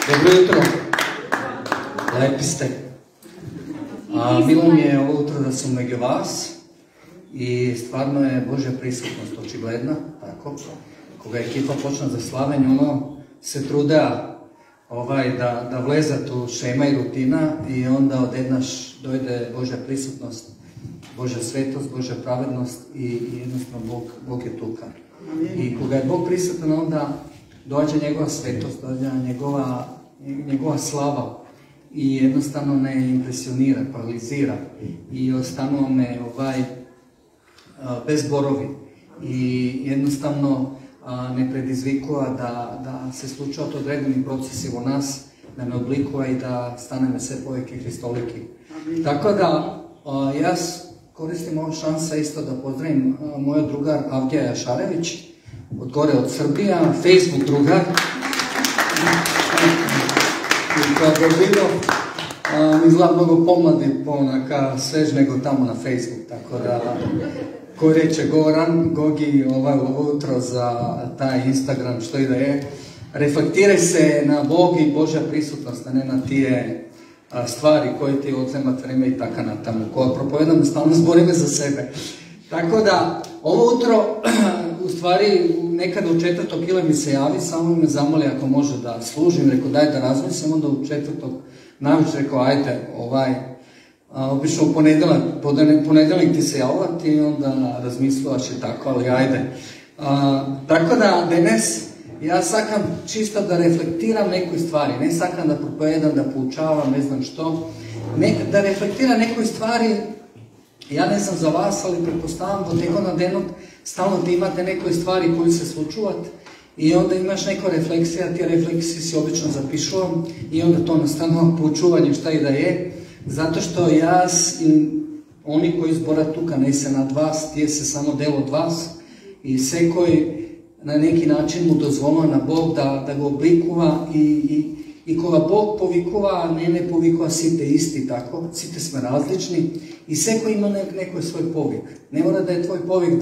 Dobro jutro. Lepi ste. Milo mi je ovo jutro da sam među vas i stvarno je Božja prisutnost očigledna, tako. Koga ekipa počne za slavenje, ono se trude da vleza tu šema i rutina i onda odjednaš dojde Božja prisutnost, Božja svetost, Božja pravednost i jednostavno Bog je tukan. I koga je Bog prisutan, onda dođe njegova svetost, dođe njegova slava i jednostavno ne impresionira, paralizira i ostanu me bez borovi i jednostavno ne predizvikuje da se slučaju određeni procesi u nas, da me oblikuje i da staneme sve povijeke Hristoliki. Tako da ja koristim ovu šansa isto da pozdravim moja drugar Avdija Jašarević, od gore od Srbija, Facebook drugar. I kada je vidio, izgleda mnogo pomladi, onaka svež nego tamo na Facebook, tako da ko reče Goran, Gogi ovo jutro za taj Instagram što i da je, reflektiraj se na Bog i Božja prisutnost, a ne na tije stvari koje ti odzemat vreme i taka na tamo, koja propovedam stalno zborime za sebe. Tako da, ovo jutro, u stvari, nekada u 4. ili mi se javi, samo me zamoli ako može da služim, rekao daj da razmislim, onda u 4. navič rekao ajde, obično u ponedeljnik ti se javati i onda razmislivaš i tako, ali ajde. Tako da, danes, ja sakam čisto da reflektiram nekoj stvari, ne sakam da propovedam, da poučavam, ne znam što, da reflektiram nekoj stvari. Ja ne znam za vas, ali pretpostavljam da teko na denog stalno ti imate nekoj stvari koju se slučuvat i onda imaš neko refleksija, ti refleksiji si obično zapišujem i onda to nastano poučuvanje šta i da je, zato što jaz i oni koji zbora tuka ne se nad vas, tije se samo del od vas i sve koji na neki način mu dozvoluje na Bog da ga oblikuva i koga Bog povikuva, ne povikuva svi te isti tako, svi te smo različni i sve koji ima neko je svoj povik. Ne mora da je tvoj povik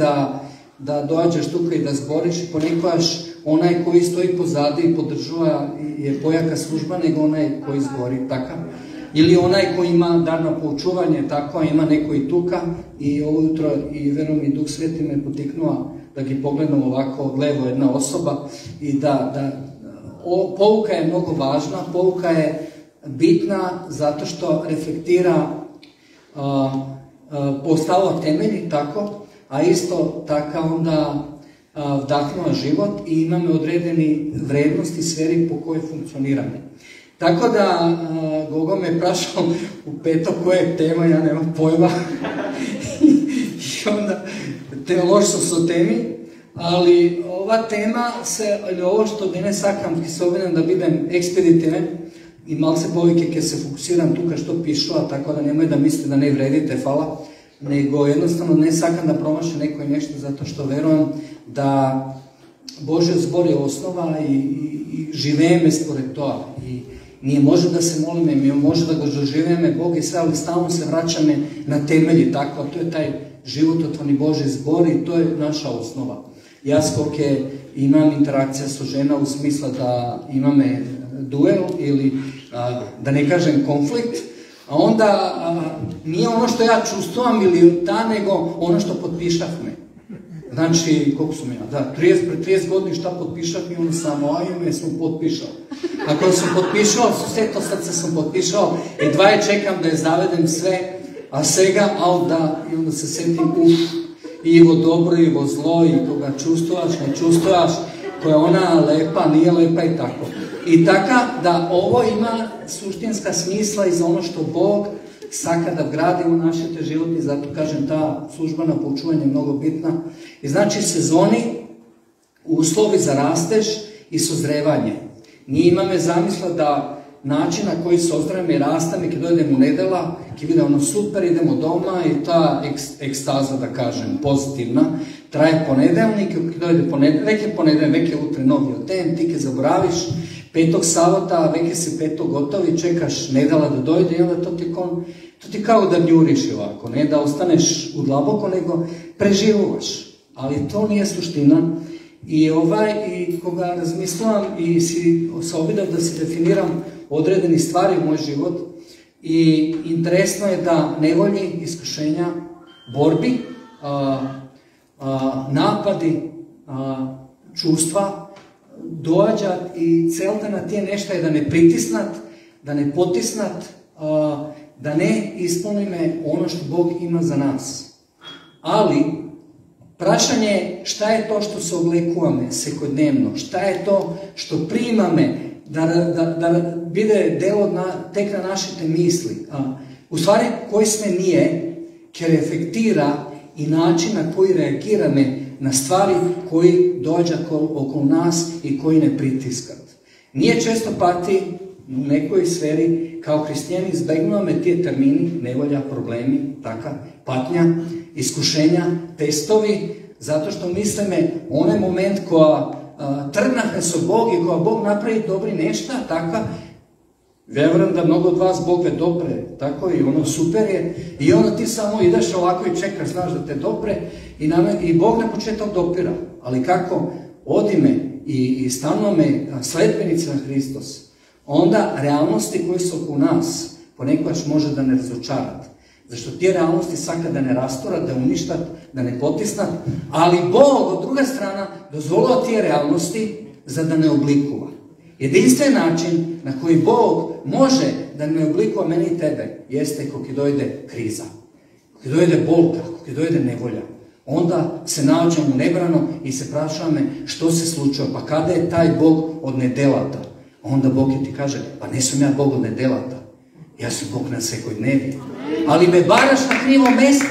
da dođeš tukaj i da zboriš i ponekvaš onaj koji stoji pozadi i podržava je pojaka služba nego onaj koji zbori takav. Ili onaj koji ima dar na poučuvanje, tako, ima neko i tuka i ovo jutro i verujem i Duh Sveti me potiknuo da gi pogledam ovako od levo jedna osoba i da pouka je mnogo važna, pouka je bitna zato što reflektira postavlja temelji, tako, a isto taka onda vdahnula život i imamo odredeni vrednosti sferi po kojoj funkcioniramo. Tako da, Gogo me prašao u peto koje tema, ja nemam pojma. I onda, loš su temi, ali ova tema ili ovo što danes sakam ki se obinem da budem ekspeditiven i malo se povike ke se fokusiram tuka što pišu, a tako da nemoj da mislite da ne vredite, hvala, nego jednostavno ne sakam da promašam neko i nešto zato što verujem da Božja zbor je osnova i živeme spored toga. I nije može da se molime, mi može da ga doživeme Bog i sve, ali stalno se vraćame na temelji, tako, a to je taj živototvorni Božji zbor i to je naša osnova. Ja skoke imam interakcija sa žena u smislu da imame duel ili da ne kažem konflikt, a onda nije ono što ja čustvujem ili nego ono što potpišav me. Znači, koliko sam ja, pred 30 godina šta potpišav mi ono samo, a ime sam potpišao. Ako sam potpišao, sve to srce sam potpišao i dva je čekam da je zavedem sve, a svega, i onda se setim, i ovo dobro, i ovo zlo, i koga čustvaš, ne čustvaš, koja je ona lepa, nije lepa i tako. I taka da ovo ima suštinska smisla i za ono što Bog saka da vgradi u naše te životi, zato kažem ta služba na poučuvanje je mnogo bitna. I znači sezoni, uslovi za rastež i sozrevanje. Nije imame zamisla da način na koji se ozdravimo i rastame, kada dojdemo u nedela, kada vide ono super, idemo doma i ta ekstaza, da kažem, pozitivna, traje ponedeljnik, kada dojde ponedeljnik, veke utre novi otem, ti ke zaboraviš, 5. savota, veke si 5. gotovi, čekaš nedela da dojde i onda to ti kao da njuriš ovako, ne da ostaneš u dlaboko, nego preživovaš. Ali to nije suština I koga razmislam i si osobidao da si definiram odredeni stvari u moj život i interesno je da nevolji, iskušenja, borbi, napadi, čustva dođat i celta na tije nešto je da ne pritisnat, da ne potisnat, da ne ispunime ono što Bog ima za nas. Ali prašanje šta je to što se oblekujeme sekodnevno, šta je to što primame da bide delo tek na našite misli. U stvari koji sve nije, ker efektira i način na koji reagirame na stvari koji dođa okolo nas i koji ne pritiskat. Nije često pati u nekoj sferi kao hrišćani izbegnuvame tije termini, nevolja, problemi, taka, patnja, iskušenja, testovi, zato što mislime onaj moment koja trgnahe so Bog i koja Bog napravi dobri nešta, taka, verujem da mnogo od vas Bog ve dobre, tako i ono super je, i ono ti samo ideš ovako i čekaš, znaš da te dobre, i Bog na početak dopira, ali kako odime i stanome sledbenici na Hristos, onda realnosti koje su oko nas ponekvač može da ne razočarat. Zašto tije realnosti saka da ne rastorat, da uništat, da ne potisnat, ali Bog od druga strana dozvolio tije realnosti za da ne oblikува. Jedinstven način na koji Bog može da ne oblikuje meni i tebe jeste kako dojde kriza, kako dojde bolka, kako dojde nevolja. Onda se nađemo nebrano i se prašame što se slučilo, pa kada je taj Bog od nedelata? Onda Bog ti kaže, pa nisam ja Bog od nedelata, ja sam Bog na sekoj dnevi. Ali me baraš na krivo mesto.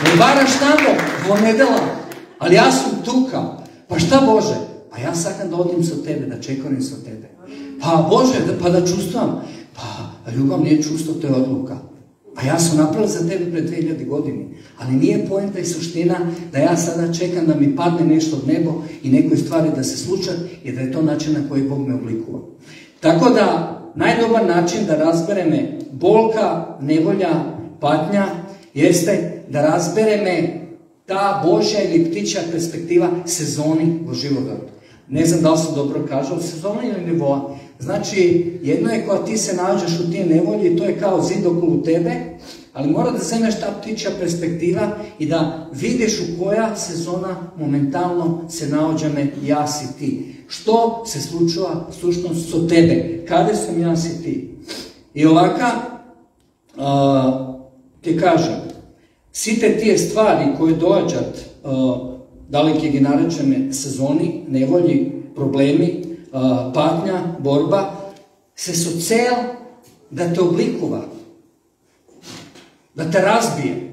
Me baraš tamo, vo nedela, ali ja sam tuka. Pa šta Bože? Pa ja sakam da odim sa tebe, da čekarim sa tebe. Pa Bože, pa da čustvam. Pa ljubav nije čustvo, to je odluka. Pa ja sam napravila za tebe pred 2000 godini. Ali nije poenta i suština da ja sada čekam da mi padne nešto od nebo i nekoj stvari da se sluča i da je to način na koji Bog me oblikuje. Tako da, najdobar način da razbereme bolka, nevolja, patnja, jeste da razbereme ta Božja ili ptičja perspektiva sezoni u životu. Ne znam da li se dobro kaže, ali sezona ili nivoa. Znači, jedno je koja ti se nađeš u tije nevolji i to je kao zid okolo tebe, ali mora da zemeš ta ptičja perspektiva i da vidiš u koja sezona momentalno se nađeme ja si ti. Što se slučava slušnost so tebe? Kada sam ja si ti? I ovaka ti kažem, site tije stvari koje dođat, da li ke gi narečeme sezoni, nevolji, problemi, patnja, borba, se su cel da te oblikuva, da te razbije.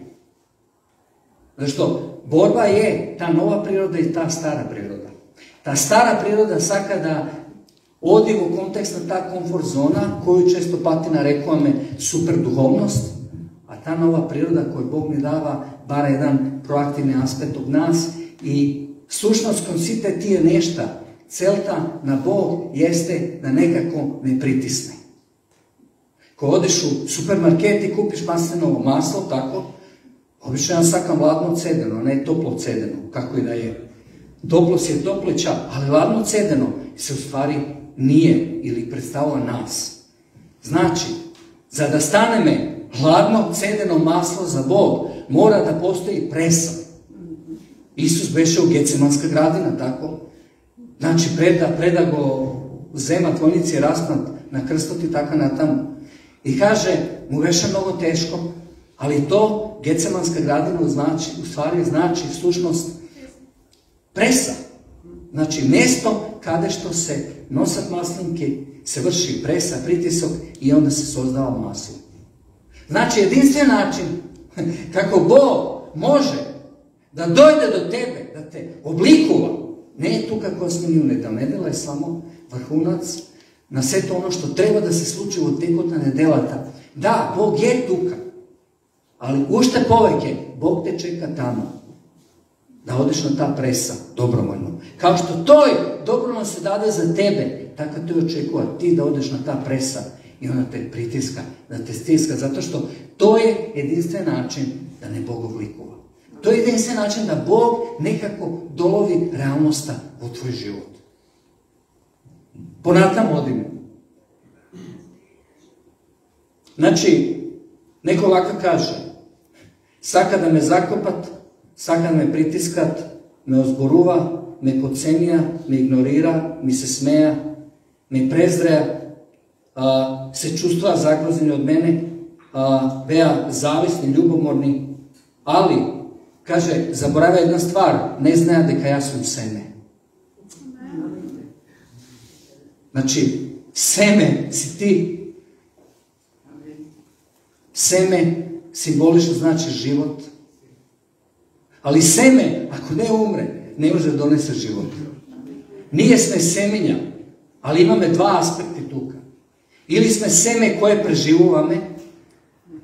Zašto? Borba je ta nova priroda i ta stara priroda. Ta stara priroda saka da odi u kontekst na ta komfort zona, koju često pati narekujeme super duhovnost, a ta nova priroda koju Bog mi dava, bara jedan proaktivni aspekt od nas i sušnost konsite tije nešta, celta na Bog jeste da nekako ne pritisne. Ko odeš u supermarket i kupiš maslinovo maslo, tako, obično ja sakam ladno cedeno, a ne toplo cedeno, kako i da je. Toplo si je toplića, ali ladno cedeno se u stvari nije ili predstavlja nas. Znači, za da stane me hladno cedeno maslo za Bog, mora da postoji presa. Isus beše u Gecemanska gradina, tako? Znači, preda go zema tvojnici raspnat na krstoti, tako na tamo. I kaže, mu beše mnogo teško, ali to Gecemanska gradina u stvari znači slušnost presa. Znači, mjesto kada što se nosat maslinke, se vrši presa, pritisak i onda se sozdava maslo. Znači, jedinstven način kako Bog može da dojde do tebe, da te oblikува, ne je tu kako osnovni nedela je samo vrhunac na sve to ono što treba da se sluči od tekotna nedelata. Da, Bog je tuka, ali ušte poveke, Bog te čeka tamo, da odeš na ta presa, dobrovoljno. Kao što toj dobrovoljno se dade za tebe, tako te očekuje ti da odeš na ta presa i ona te pritiska, da te stiska, zato što to je jedinstven način da ne Bog oblikува. To je jedinstven način da Bog nekako dolovi realnosta u tvoj život. Ponavljam odime. Znači, neko ovako kaže, sad kada me zakopat, sad kada me pritiskat, me ozboruva, me podcenija, me ignorira, mi se smeja, me prezreja, se čustva zagrozeni od mene, veja zavisni, ljubomorni, ali, kaže, zaboravlja jedna stvar, ne znaja deka ja sam seme. Znači, seme si ti. Seme simbolično znači život. Ali seme, ako ne umre, ne može donese život. Nije sme semenja, ali imame dva aspekta tuka. Ili sme seme koje preživuvame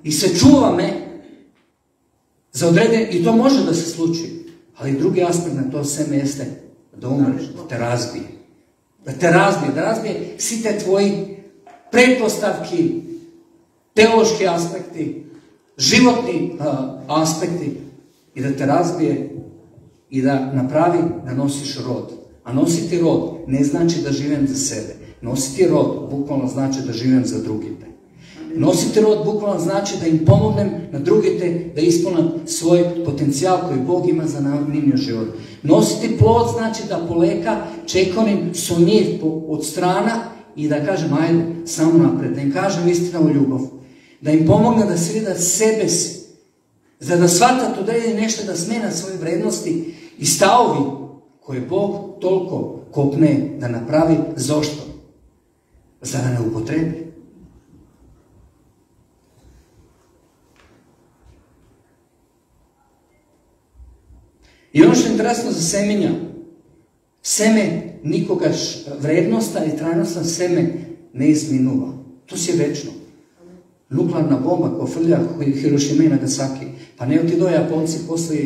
i se čuvame za odreden, i to može da se sluči. Ali drugi aspekt na to seme jeste da umreš, da te razbije. Da te razbije svi te tvoji pretpostavki, teološki aspekti, životni aspekti i da te razbije i da napravi da nosiš rod. A nositi rod ne znači da živim za sebe. Nositi rod bukvalno znači da živim za drugite. Nositi rod bukvalno znači da im pomognem na drugite da ispunam svoj potencijal koji Bog ima za njihov život. Nositi plod znači da poleka čekonim sonir od strana i da kažem ajde, samo napred, da im kažem istinu ljubav. Da im pomogne da se vidi sebe si. Da shvatat odredi nešto da smena svoje vrednosti i stavovi koje Bog toliko kopne da napravi. Zašto? Za da ne upotrebi. I ono što je interesno za semenja, seme nikoga vrednosta i trajnostna seme ne izminuva. To si je večno. Nuklearna bomba koja frlja Hirošima i Nagasaki, pa ne ti do Japonci posle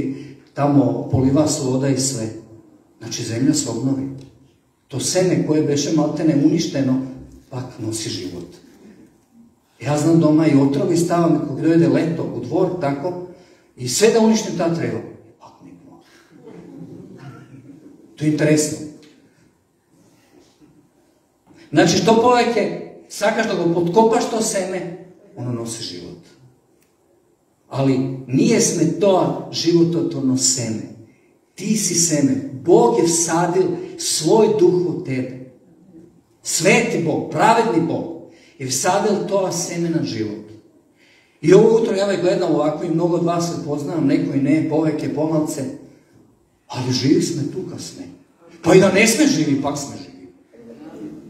tamo poliva su voda i sve. Znači zemlja se obnovi. To seme koje beše maltene uništeno, pak nosi život. Ja znam doma i otrovi stavam kako dojede leto u dvor, tako, i sve da uništim ta treba. Pak nikmo. To je interesno. Znači što poveke, sakaš da ga potkopaš to seme, ono nosi život. Ali nije sme to živototvorno seme. Ti si seme. Bog je vsadil svoj duh u tebe. Sveti Bog, pravedni Bog je vsadil to seme na život. I ovo jutro ja gledam ovako i mnogo od vas se poznam, neko i ne, poveke, pomalce, ali živi sme tu kad sme. Pa i da ne sme živi, pak sme živi.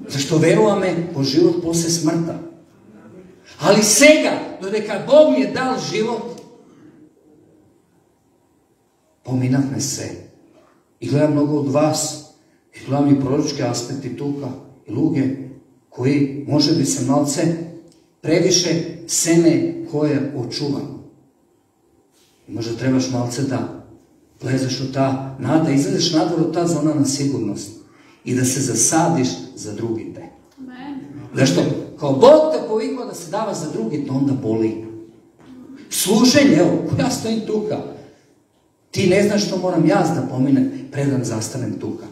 Zašto verujeme po život posle smrta. Ali sega, dodeka Bog mi je dal život, pominat me se. I gledam mnogo od vas, i gledam i proročke aspekti tuka i luge, koji može bi se malce previše seme koje očuvamo. I možda trebaš malce da lezeš u ta nada, izlezeš nadvor u ta zona na sigurnost i da se zasadiš za drugi te. Zašto? Kao Bog te povikao da se dava za drugi, to onda boli. Služenje, evo, ja stojim tuka. Ti ne znaš što moram ja da pominem, predan zastanem tuka.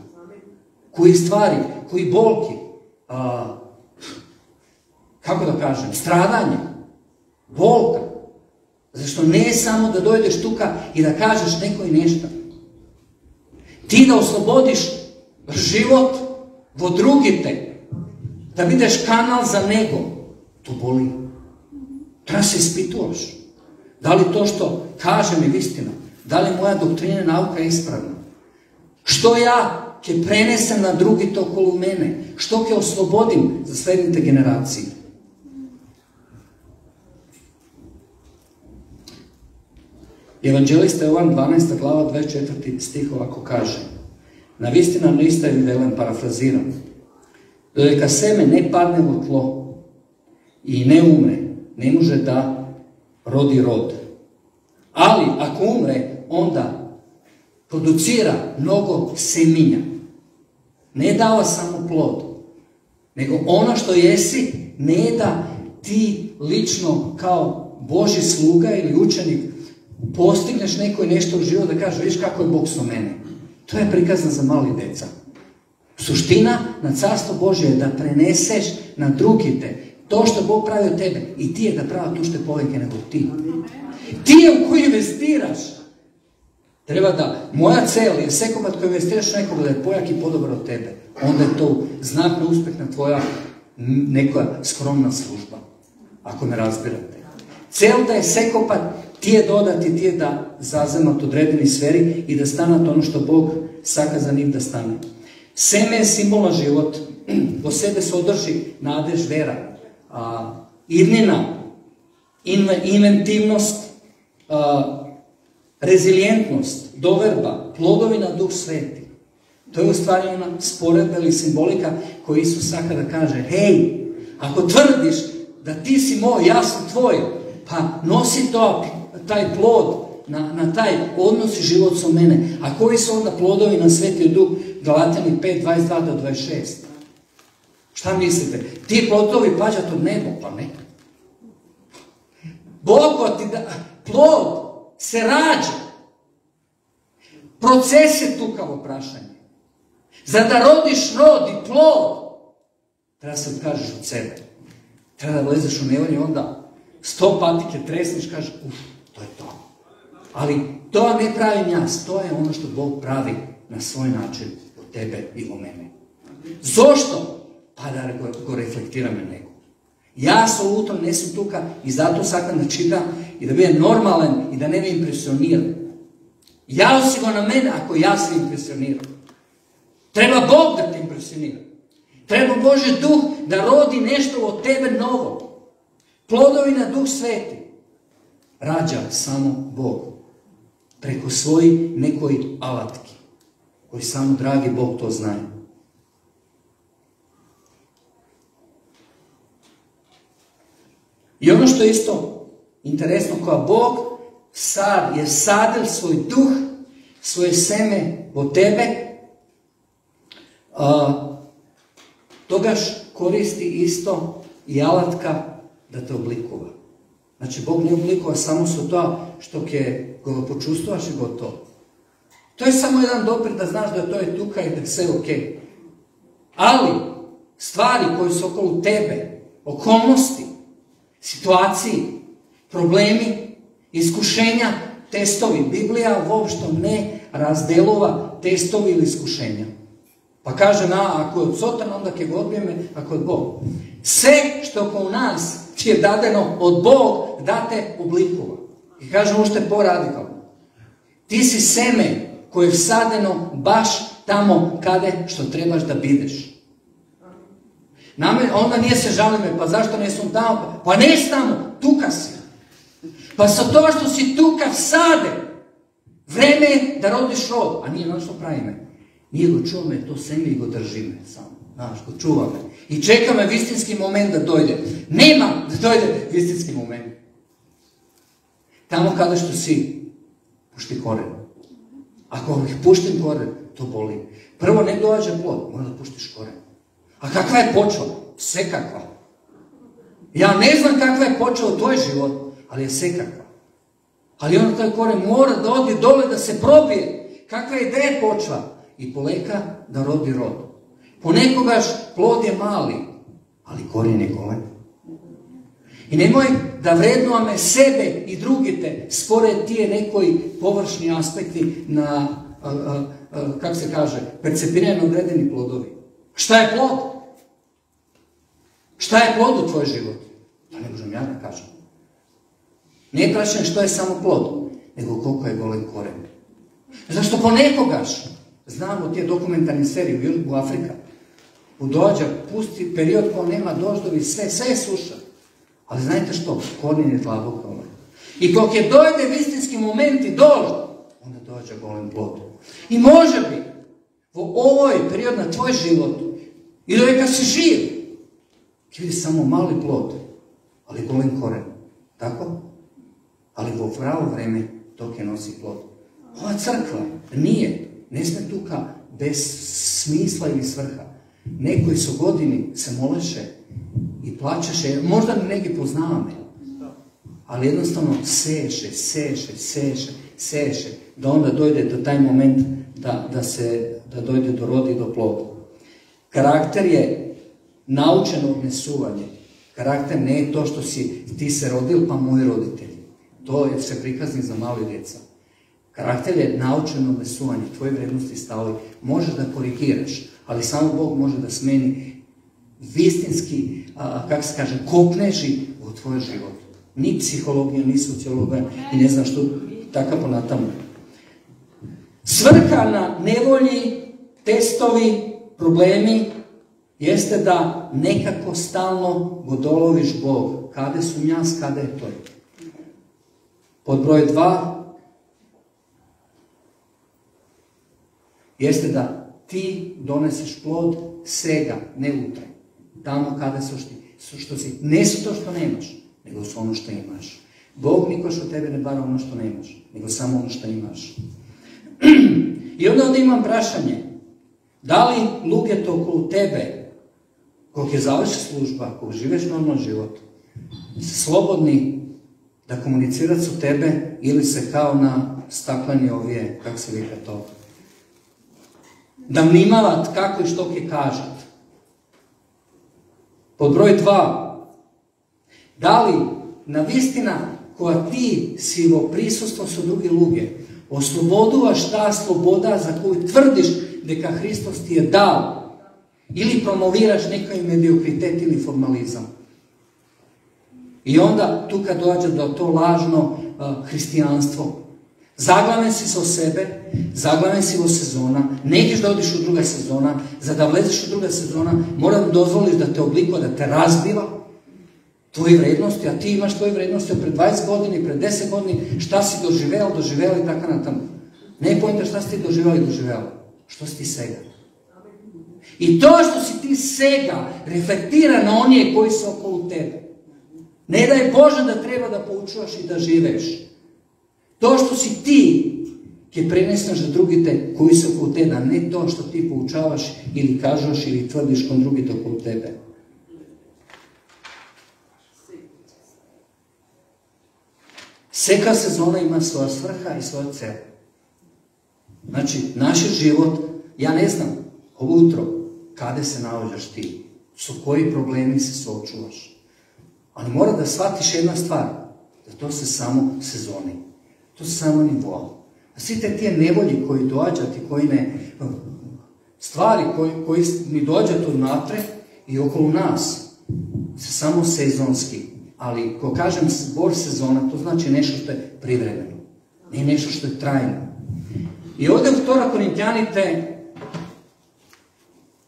Koji stvari, koji bolki, kako da kažem, stradanje, bolka. Zašto ne samo da dojdeš tuka i da kažeš nekoj nešto. Ti da oslobodiš život vo drugite, da budeš kanal za nego, to boli. Treba se ispituješ. Da li to što kažem je istina? Da li moja doktrina nauka je ispravna? Što ja ke prenesem na drugi to okolo mene? Što ke oslobodim za slednite generacije? Evanđelista Jovan 12. glava 24. stih ovako kaže: na vistina lista je velem, parafraziram, dodeka seme ne padne u tlo i ne umre, ne može da rodi rod. Ali ako umre, onda producira mnogo seminja. Ne dava samo plod, nego ono što jesi, ne da ti lično kao Božji sluga ili učenik postigneš neko i nešto u životu, da kažeš, vidiš kako je Bog sa mene. To je prikazano za mali deca. Suština na carstvo Božje je da preneseš na drugite to što Bog pravi od tebe i ti je da prava tušte povenke nego ti. Ti je u koji investiraš. Treba da moja cel je sekomat koji investiraš nekoga da je pojak i podobar od tebe. Onda je to znak na uspeh na tvoja neka skromna služba. Ako me razbirate. Cel da je sekopat, ti je dodati, ti je da zazemat odredeni sferi i da stanat ono što Bog saka za njih da stane. Seme je simbol na život. Po sebe se održi nadež, vera. Idnina, inventivnost, rezilijentnost, doverba, plodovina, Duh Sveti. To je u stvari ona sporedba ili simbolika koju Isus saka da kaže, hej, ako tvrdiš da ti si moj, ja sam tvoj, pa nosi to, taj plod na taj odnos i život sa mene. A koji su onda plodovi na Sveti Duh? Galatani 5, 22 do 26. Šta mislite? Ti plodovi pađat od neba? Pa ne. Bog ti da... Plod se rađa. Proces je tukavo prašanje. Za da rodiš rod i plod, treba se odkažeš od sebe. Treba da vlezeš u nevolje, onda 100 patike tresniš, kažeš, to je to. Ali to ne pravim jas, to je ono što Bog pravi na svoj način od tebe i od mene. Zašto? Pa da go reflektiram na nego. Ja apsolutno ne sam tuka i zato sakam da čitam i da budem normalan i da ne bi impresioniran. Ja si go na mene ako ja se impresioniram. Treba Bog da te impresionira. Treba Božji Duh da rodi nešto od tebe novo. Plodovi na Duh Sveti rađa samo Bog. Preko svojih nekoj alatki. Koji samo dragi Bog to znaje. I ono što je isto interesno, koja Bog je sadil svoj duh, svoje seme od tebe, togaš koristi isto i alatka da te oblikova. Znači, Bog ne oblikova samo su to što ga počustvaš i gotovo. To je samo jedan dopir da znaš da to je tuka i da je sve ok. Ali, stvari koje su okolo tebe, okolnosti, situaciji, problemi, iskušenja, testovi. Biblija uopšte ne razdelova testovi ili iskušenja. Pa kaže, ako je od Sotana, onda ke odbijeme, ako je od Bog. Sve što oko nas ti je dadeno od Bog, date oblikova. I kaže, ušte poradikalno. Ti si seme koje je vsadeno baš tamo kade što trebaš da bideš. Onda nije se žalime, pa zašto ne sam tamo? Pa ne tamo, tuka si. Pa sa toga što si tuka vsade, vreme je da rodiš rod. A nije ono što pravi me. Nije go čuva me, to seme i go drži me samo. Znaš, go čuva me. I čeka me istinski moment da dojde. Nema da dojde istinski moment. Tamo kada što si, pušti koren. Ako ih puštim koren, to boli. Prvo ne dođe plod, mora da puštiš koren. A kakva je počela? Sve kakva. Ja ne znam kakva je počela tvoj život, ali je sve kakva. Ali onda taj koren mora da odi dole, da se probije. Kakva je ideja počela? I poleka da rodi rod. Ponekogaš plod je mali, ali korijen je golen. I nemoj da vrednujeme sebe i drugite spored tije nekoj površni aspekti na, kako se kaže, percepirano odredeni plodovi. Šta je plod? Šta je plod u tvoj život? To ne možem ja da kažem. Nije praćeno što je samo plod, nego koliko je golen koren. Zašto ponekogaš? Znamo tije dokumentarne serije u Afrika. U dođa, pusti period ko nema doždovi, sve je suša. Ali znajte što? Korijen je tlabog tome. I koliko je dojde istinski momenti dožd, onda dođe golen plod. I može bi u ovoj period na tvoj život i da kad si živ, ti vidi samo mali plod, ali golen koren. Tako? Ali u pravo vreme dok je nosi plod. Ova crkva nije, ne sme tuka bez smisla ili svrha. Nekoj su godini se moleše i plaćaše, možda ne neki poznava me, ali jednostavno seše, da onda dojde do taj moment da dojde do roda i do ploda. Karakter je naučeno odnesuvanje. Karakter ne je to što ti se rodil pa moji roditelji. To je se prikazni za mali djeca. Karakter je naučeno odnesuvanje, tvoje vrednosti stavovi. Možeš da korigiraš, ali samo Bog može da smeni istinski, kako se kaže, kopneži u tvoj život. Ni psihologija, ni sociologija i ne znam što takav ponatamo. Svrha na nevolji, testovi, problemi jeste da nekako stalno godoloviš Bog. Kade su njas, kada je to? Pod broj 2 jeste da ti doneseš plod sega, ne utre. Tamo kada što si. Ne su to što nemaš, nego su ono što imaš. Bog niko što tebe ne bara ono što nemaš, nego samo ono što imaš. I onda imam prašanje. Da li luge to okolo tebe, koliko je završi služba, koliko živeš normalan život, se slobodni da komunicirati su tebe ili se kao na stakleni ovije, kako se vika to, da mnimavat kako i što ke kažat. Pod broj 2, da li na vistina koja ti sivo prisustvo su drugi luge, osloboduvaš ta sloboda za koju tvrdiš deka Hristos ti je dao, ili promoviraš neki mediokritet ili formalizam. I onda tu kad dođe do to lažno hristijanstvo, zaglaven si o sebe, zaglaven si o sezona, nećeš da odiš u druga sezona, za da vlezeš u druga sezona, mora da dozvoliš da te oblikuje, da te razbiva tvoje vrednosti, a ti imaš tvoje vrednosti pred 20 godini, pred 10 godini, šta si doživeo i tako na tamo. Ne pojenta šta si ti doživeo, što si ti sega. I to što si ti sega reflektira na onije koji su okolo tebe. Ne daj Bože da treba da poučuvaš i da živeš. To što si ti, ke prenesnaš da drugite koji su okolo tebe, a ne to što ti poučavaš ili kažeš ili tvrdiš kon drugite okolo tebe. Svaka sezona ima svoja svrha i svoja cel. Znači, naš život, ja ne znam, ovo jutro, kada se nalažeš ti, su koji problemi se suočuvaš. Ali mora da shvatiš jedna stvar, da to se samo sezoni, to se samo nivoa. A svi te tije nevolji koji dođati, koji ne, stvari koji mi dođatu natre i okolo nas, se samo sezonski. Ali, ko kažem zbor sezona, to znači nešto što je privremeno, ne nešto što je trajno. I ovdje u 2. Korintijanite,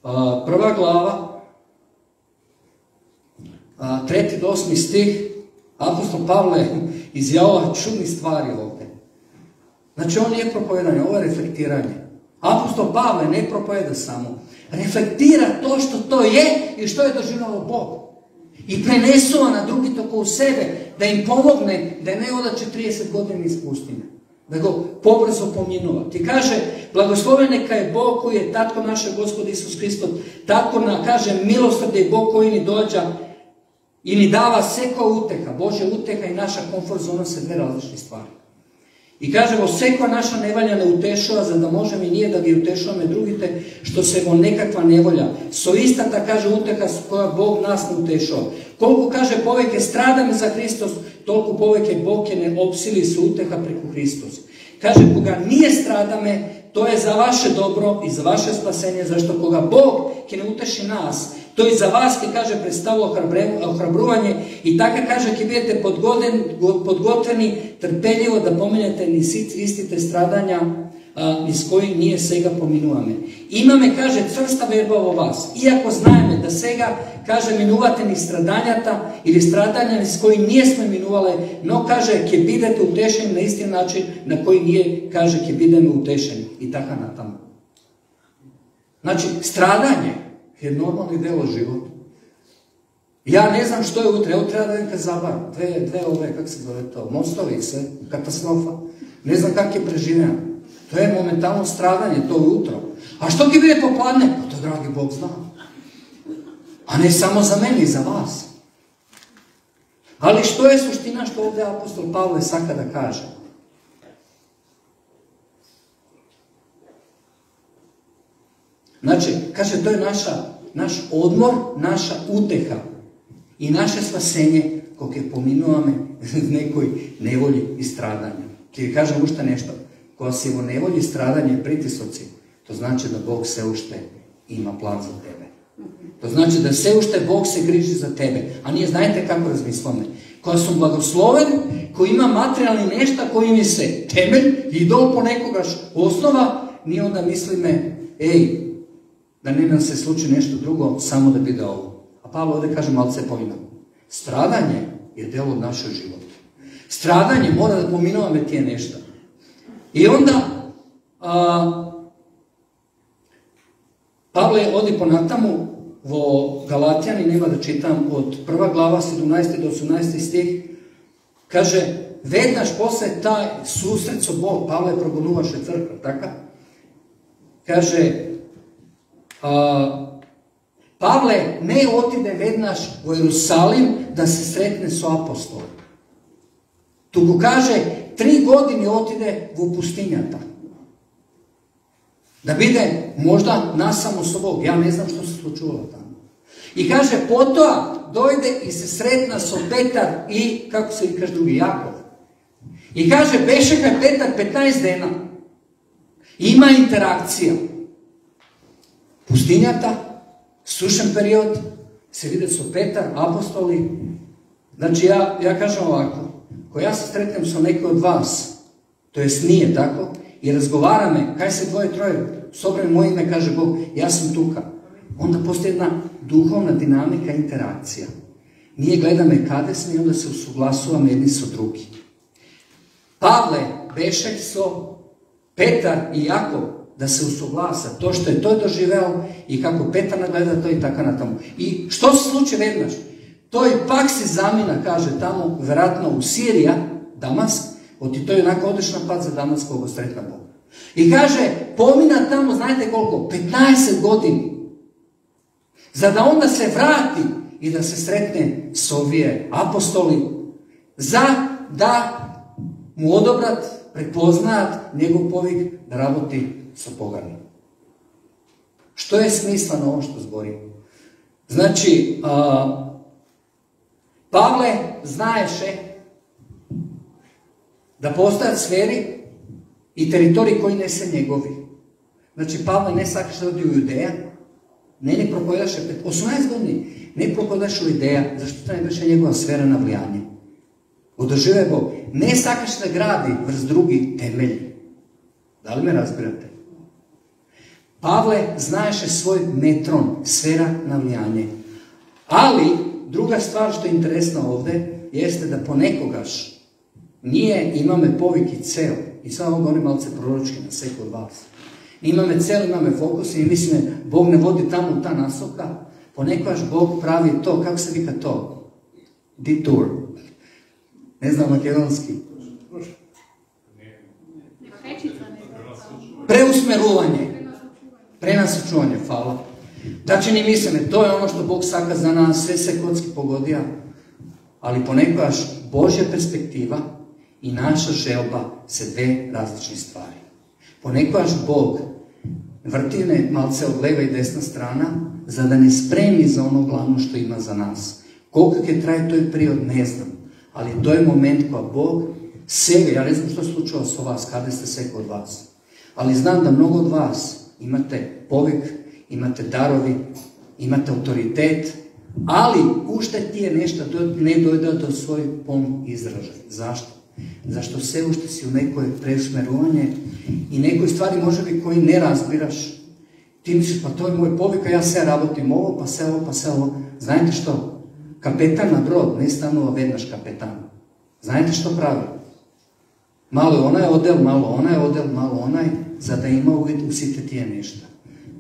1. glava, 3. do 8. stih, apostol Pavle izjavava čudnih stvari ovdje. Znači, on nije propovedanje, ovo je reflektiranje. Apostol Pavle ne propoveda samo, reflektira to što to je i što je doživljavao Bog. I prenesuva na drugi toko u sebe, da im pomogne, da ne odaće 30 godina iz pustinje. Da go pobrzo pominува. Ti kaže, blagosloven neka je Bog koji je tatko našeg Gospod Isus Hristos, tatko na, kaže, milosrde je Bog koji ni dođa i ni dava seko uteha. Bože uteha i naša komfort zona se dve različite stvari. I kaže, seko naša nevalja ne utešava, za da može mi nije da gi utešavame drugite, što se vo nekakva nevolja. So istata, kaže, uteha koja Bog nas ne utešava. Koliko, kaže, poveke stradame za Hristos, toliko poveke Bog je ne opsili su uteha preko Hristos. Kaže, koga nije stradame, to je za vaše dobro i za vaše spasenje, zašto koga Bog ke ne uteši nas, to i za vas, ke kaže, predstavu ohrabruvanje i tako kaže, ke budete podgotveni, trpeljivo da pomenete ni istite stradanja, iz kojih nije sega pominuvame. Imame, kaže, crsta verba o vas. Iako znajeme da sega, kaže, minuvate ni stradanjata ili stradanja iz kojih nije smo minuvale, no, kaže, ke bidete utešeni na isti način na koji nije, kaže, ke bideme utešeni. I tako na tamo. Znači, stradanje je normalni delo života. Ja ne znam što je utre, evo treba da neka zabar, dve ove, kako se zove to, mostovi, sve, katastrofa. Ne znam kak je preživljeno. To je momentalno stradanje, to jutro. A što ti bude popladne? Pa to, dragi Bog, zna. A ne samo za mene i za vas. Ali što je suština što ovdje apostol Pavle saka da kaže? Znači, kaže, to je naš odmor, naša uteha i naše spasenje kog je pominuo me v nekoj nevolji i stradanju. Ti kažem ušte nešto, ko si u nevolji, stradanje i pritisoci, to znači da Bog se ušte ima plan za tebe. To znači da se ušte Bog se griži za tebe. A nije, znajte kako razmislome. Ko sam blagosloven, ko ima materijalni nešta, koji mi se temelj, idol po nekogaš osnova, nije onda misli me, da ne nam se sluči nešto drugo, samo da bude ovo. A Pavlo ovdje kaže malce povino. Stradanje je delo od našeg života. Stradanje mora da pominova me tije nešto. I onda Pavle odi po natamu vo Galatjani, nema da čitam od 1. glava 17. do 18. stih, kaže, vednaš posle taj susret so Bog, Pavle progonuvaše crkva, tako? Kaže, Pavle ne otide vednaš u Jerusalim da se sretne s apostolom. Tu kaže, 3 godine otide u pustinjata. Da bide možda nasamo sobog, ja ne znam što se slučuvalo tamo. I kaže, potom dojde i se sretna so Petar i, kako se kaže drugi, Jakov. I kaže, beše ga Petar 15 dana. Ima interakcija. Pustinjata, sušen period, se vide su Petar, apostoli. Znači ja kažem ovako, ko ja se sretnem sa neko od vas, to jest nije tako, i razgovara me, kaj se dvoje, troje, sobrem moje ime, kaže Bog, ja sam tuka. Onda postoji jedna duhovna dinamika, interakcija. Nije gleda me kade sam i onda se usuglasujemo jedni sa drugi. Pavle, Bešek so, Petar i Jakov, da se usuglasa to što je to doživeo i kako Petar nagleda to i tako na tomu. I što se sluči vednaš? To je pak se zamina, kaže tamo, vjerojatno u Sirija, Damask, oti to je onako odlična pad za Damask koga sretna Bog. I kaže, pomina tamo, znajte koliko, 15 godini. Za da onda se vrati i da se sretne s ovije apostoli, za da mu odobrat, prepoznat njegov povik da raboti sa poganim. Što je smisleno ovo što zbori? Znači, Pavle znaješe da postoje sferi i teritoriji koji ne se njegovi. Znači, Pavle ne sakaš da odi u Judeja, ne propovedaše 18 godini, ne propovedaše u Judeja, zašto to ne biše njegova sfera na vlijanje. Održive Bog. Ne sakaš da gradi vrst drugi temelji. Da li me razbirate? Pavle znaješe svoj metron, sfera na vlijanje. Ali, druga stvar što je interesna ovdje, jeste da ponekogaš nije imame povik i cel. I sad ovo govorim malce proročki na seku od vas. Imame cel, imame fokus i mislim, Bog ne vodi tamo u ta nasoka. Ponekogaš Bog pravi to, kako se vika to? Detour. Ne znam makedonski. Preusmeruvanje. Prenasučuvanje, hvala. Znači ni mislim, to je ono što Bog saka za nas, sve se kocki pogodija, ali ponekojaš Božja perspektiva i naša želba se dve različne stvari. Ponekojaš Bog vrtine malce od leva i desna strana, za da ne spremi za ono glavno što ima za nas. Koliko je traje to je period, ne znam, ali to je moment koja Bog sebe, ja ne znam što je slučilo s vas, kada ste seko od vas, ali znam da mnogo od vas imate povik, imate darovi, imate autoritet, ali ušte ti je nešto ne dojde do svoj polnog izražaja. Zašto? Zašto se ušte si u nekoj preusmerovanje i nekoj stvari može biti koji ne razbiraš. Ti misliš, pa to je moj povik, a ja sve rabotim ovo, pa sve ovo, pa sve ovo. Znajte što? Kapetan na brod ne stanova vednaš kapetan. Znajte što pravi? Malo je onaj odel, malo onaj odel, malo onaj, za da ima uvid u site tije nešto.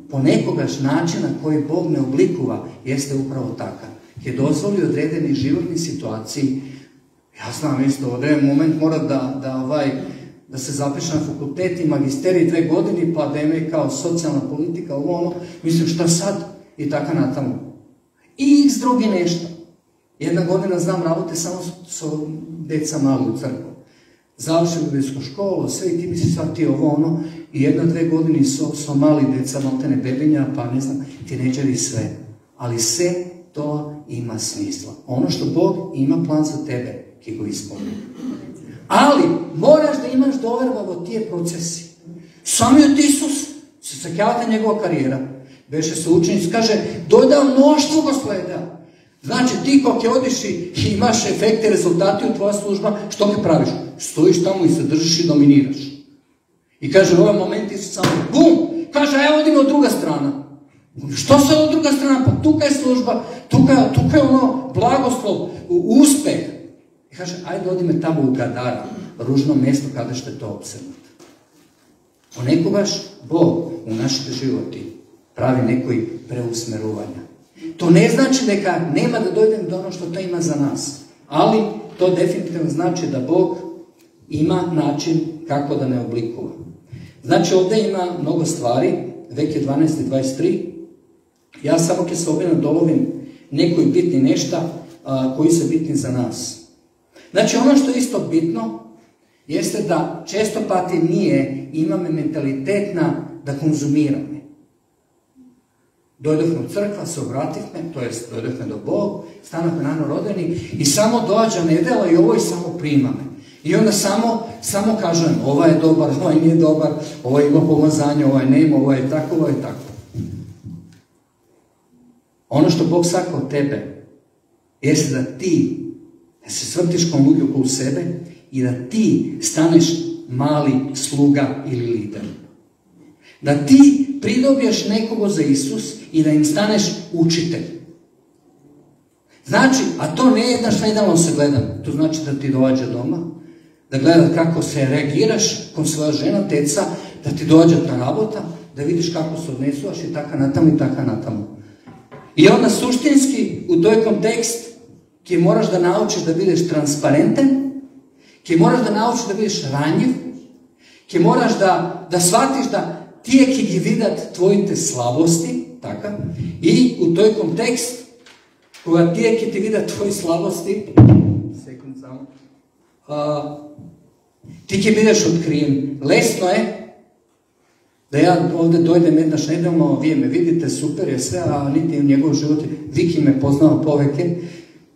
Ponekogaš načina koji Bog ne oblikuva jeste upravo takav. Je dozvolio odredeni životni situaciji. Ja znam isto, određen moment mora da se zapiše na fakultet i magisterij 2 godine, pa da ima kao socijalna politika, ono, mislim šta sad? I tako na tamo. I x drugi nešto. Jedna godina znam rabute samo sa deca mali u crkvu. Završili biblijsku školu, sve i ti misli sad ti ovo ono, i 1-2 godine su mali deca, maltene bebenja, pa ne znam, tineđeri sve. Ali sve to ima smisla. Ono što Bog ima plan za tebe, ki go ispolni. Ali moraš da imaš doverbavo tije procesi. Sam je Isus, se sakjavate njegova karijera. Beše se učenic, kaže, dojda mnoštvo go sleda. Znači, ti kako odiš i imaš efekte, rezultati u tvoja služba, što ti praviš? Stojiš tamo i se držiš i dominiraš. I kaže, u ovaj moment Isus samo, bum! Kaže, evo odimo druga strana. Što se ovo druga strana? Pa tuka je služba, tuka je ono blagoslov, uspeh. I kaže, ajde odime tamo u Gadara, ružno mjesto kada ćete to obsrnuti. Ponekogaš Bog u našoj životi pravi nekoj preusmerovanja. To ne znači da nema da dojdem do ono što to ima za nas. Ali to definitivno znači da Bog ima način kako da ne oblikuje. Znači ovdje ima mnogo stvari, vek je 12:23. Ja samo kad se ovdje dolovim nekoj bitni nešta koji su bitni za nas. Znači ono što je isto bitno jeste da često pati nije imame mentalitetna da konzumirame. Dojdofme u crkva, se obratihme, to jest dojdofme do Bog, stanahme nanorodeni i samo dođa nedela i ovo i samo primame. I onda samo kažem, ovaj je dobar, ovaj nije dobar, ovaj ima pomazanje, ovaj nema, ovaj je tako, ovaj je tako. Ono što Bog saka od tebe jeste da ti da se svrtiš kao ljudi okolo sebe i da ti staneš mali sluga ili lider. Da ti pridobiješ nekoga za Isus i da im staneš učitelj. Znači, a to ne je jedna šta idealno se gleda. To znači da ti dođe doma, da gleda kako se reagiraš kod svoja žena, teca, da ti dođe ta rabota, da vidiš kako se odnesuvaš i taka natamo i taka natamo. I onda suštinski u toj kontekst ki moraš da naučiš da budeš transparentan, ki moraš da naučiš da budeš ranjiv, ki moraš da shvatiš da tije ki gi vidat tvojite slabosti, tako, i u toj kontekst, koja tije ki ti vidat tvoji slabosti, sekund samo, ti ki budeš otkriven. Lesno je da ja ovdje dojdem jednaš nedelno, vi me vidite, super je sve, a niti u njegovom životu, Viki me poznava poveke,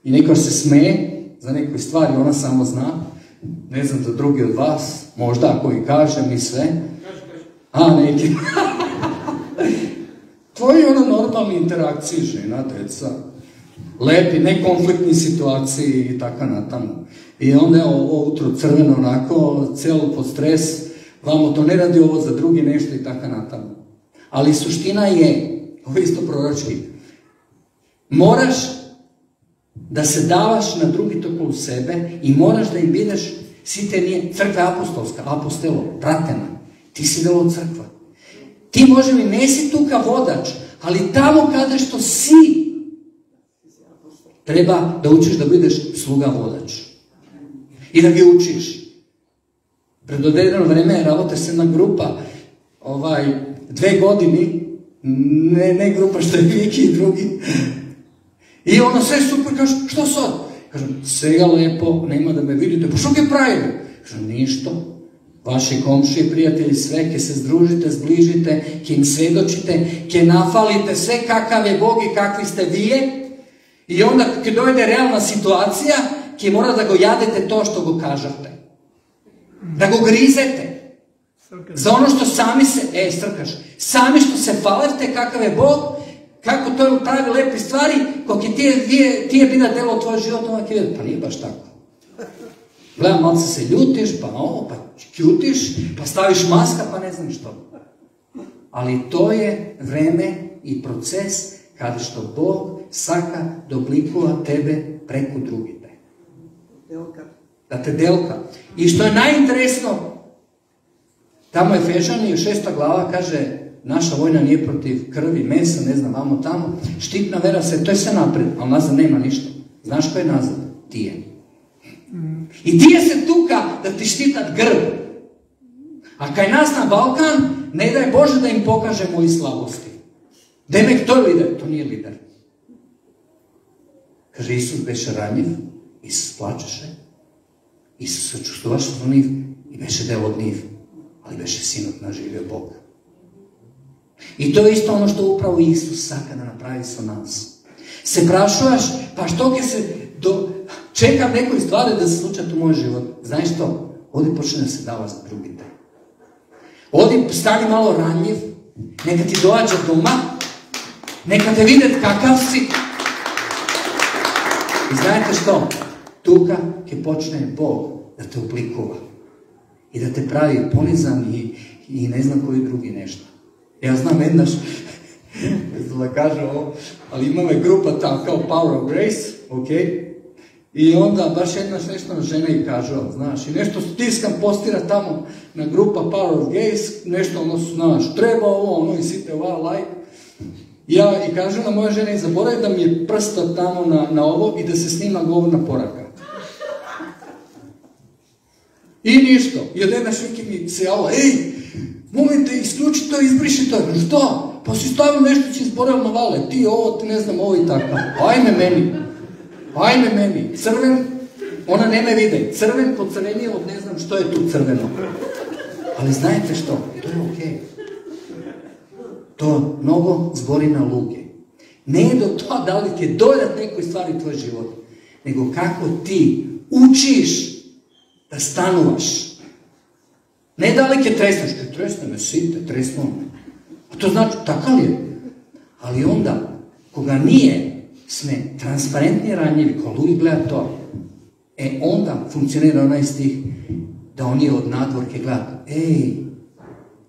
i neko se smeje za nekoj stvari, ona samo zna, ne znam za drugi od vas, možda ako i kažem i sve. A, neki. Tvoji ono normalni interakcije, žena, deca, lepi, nekonfliktni situaciji i tako natamo. I onda je ovo utro crveno onako, cijelo pod stres, vamo to ne radi ovo za drugi nešto i tako natamo. Ali suština je, ovo je isto proročki, moraš da se davaš na drugi okolo sebe i moraš da im bideš, si te nije, crkva je apostolska, apostelo, pratena, ti si delo crkva. Ti može mi nesi tu ka vodač, ali tamo kada što si, treba da učiš da budeš sluga vodač. I da ga učiš. Pred određeno vreme rabota se jedna grupa, 2 godine, ne grupa što je Viki i drugi, i ono sve super, kaže, što sad? Kažem, svega lepo, nema da me vidite, pa što ke pravite? Kažem, ništo. Vaši komši, prijatelji, sve, ke se združite, zbližite, ke im svedočite, ke nafalite sve kakav je Bog i kakvi ste vije. I onda, ke dojde realna situacija, ke mora da go jadete to što go kažete. Da go grizete. Za ono što sami se, strkaš, sami što se falite kakav je Bog, kako to pravi lepe stvari, koliko ti je bila delo tvoj život, pa nije baš tako. Gledam, malo se ljutiš, pa ovo, pa kjutiš, pa staviš maska, pa ne znam što. Ali to je vreme i proces kada što Bog saka da oblikuje tebe preko drugite. Da te delka. I što je najinteresno, tamo je Efežani, 6. glava, kaže, naša vojna nije protiv krvi, mesa, ne znam, vamo tamo, štitna vera se, to je sve napred, ali nazad nema ništa. Znaš ko je nazad? Tije. I tije se tuka da ti štitat grb. A kaj nas na Balkan, ne daj Bože da im pokaže moji slabosti. Demek, to je lider, to nije lider. Kaže, Isus beše ranjiv, Isus plačeše, Isus se čustovaše zloniv i beše delo dniv, ali beše sinot naživio Bog. I to je isto ono što upravo Isus sakada napravi sa nas. Se prašuješ, pa što ke se čekam nekoj stvari da se slučat u moj život. Znaš što? Odi počne da se dava za drugi dan. Odi stani malo ranjiv, neka ti dođe doma, neka te videt kakav si. I znajte što? Tuka ke počne Bog da te oblikova i da te pravi ponizan i ne znam koji drugi nešto. Ja znam jednaš, da kažem ovo, ali imamo je grupa ta kao Power of Grace, ok? I onda baš jednaš nešto žena i kaže, znaš, i nešto stiskam, postira tamo na grupa Power of Grace, nešto ono, znaš, treba ovo, ono, i site wow, like. Ja i kažem na moja žena i zaboravi da mi je prsta tamo na ovo i da se snima govorna poraka. I ništa. I od jedna šviki mi se javila, ej, momente, isključi to, izbriši to. Što? Pa si stavio nešto će izboravno vale. Ti ovo, ti ne znam, ovo i tako. Ajme meni. Crven, ona nema vide. Crven pocrvenio od ne znam što je tu crveno. Ali znajte što? To je okej. To mnogo zbori na luge. Ne je do to da li će dodati nekoj stvari u tvoj život, nego kako ti učiš da stanuvaš. Ne da li će tresneš, kad tresne me site, tresno me. A to znači, takav je. Ali onda, koga nije sme transparentni ranjivi, ko ljudi gleda to, onda funkcionira onaj stih da on je od nadvorke gleda.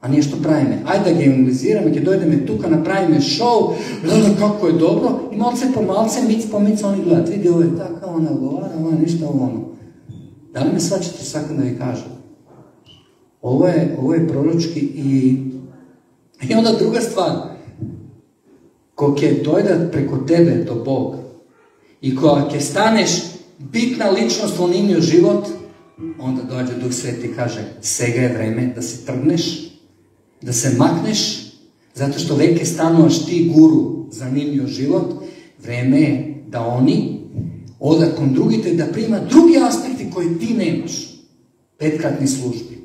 A nije što pravi me. Ajde da ga evangeliziram, kad dojde me tuka, napravi me show, gleda kako je dobro, i malce po malce, mic po mic, oni gledat. Vidi, ovo je tako, ona govara, ovo je ništa, ovo ono. Da li me svačate svakam da vi kažem? Ovo je proročki i onda druga stvar. Ko ke dojde preko tebe do Bog i ko ke staneš bitna ličnost u njimio život, onda dođe Duh Sveti i kaže, sega je vreme da se trgneš, da se makneš, zato što veke stanuvaš ti guru za njimio život, vreme je da oni odakom drugite da prima drugi aspekti koji ti nemaš. Petkratni službi.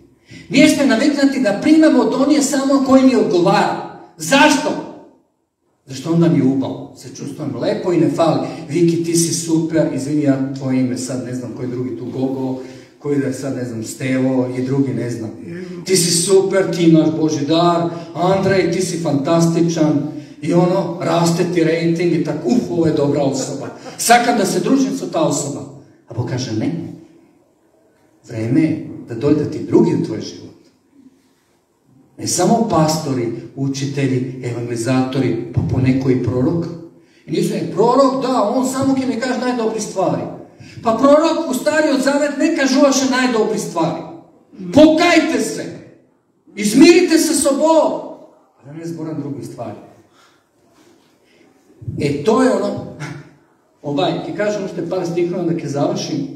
Mi ste naviknuti da primamo od onije samo koji mi odgovara. Zašto? Zašto onda mi ubao. Se čustvujem lepo i ne fali. Viki, ti si super, izvini, ja tvoje ime sad ne znam koji drugi tu Gogo, koji da je sad ne znam Stevo i drugi ne znam. Ti si super, ti imaš Božji dar, Andrej, ti si fantastičan i ono, raste ti rating i tako, ovo je dobra osoba. Sakam da se družim sa ta osoba. A Bog kaže ne. Vreme je da dojde ti drugi u tvoj život. Ne samo pastori, učitelji, evangelizatori, pa poneko i prorok. I nisu ne, prorok, da, on samo ki ne kaže najdobri stvari. Pa prorok u Stari od Zavet ne kažu vaše najdobri stvari. Pokajte se. Izmirite se sobom. A da ne zboram drugi stvari. To je ono, ki kažem što par stihova da ke završim,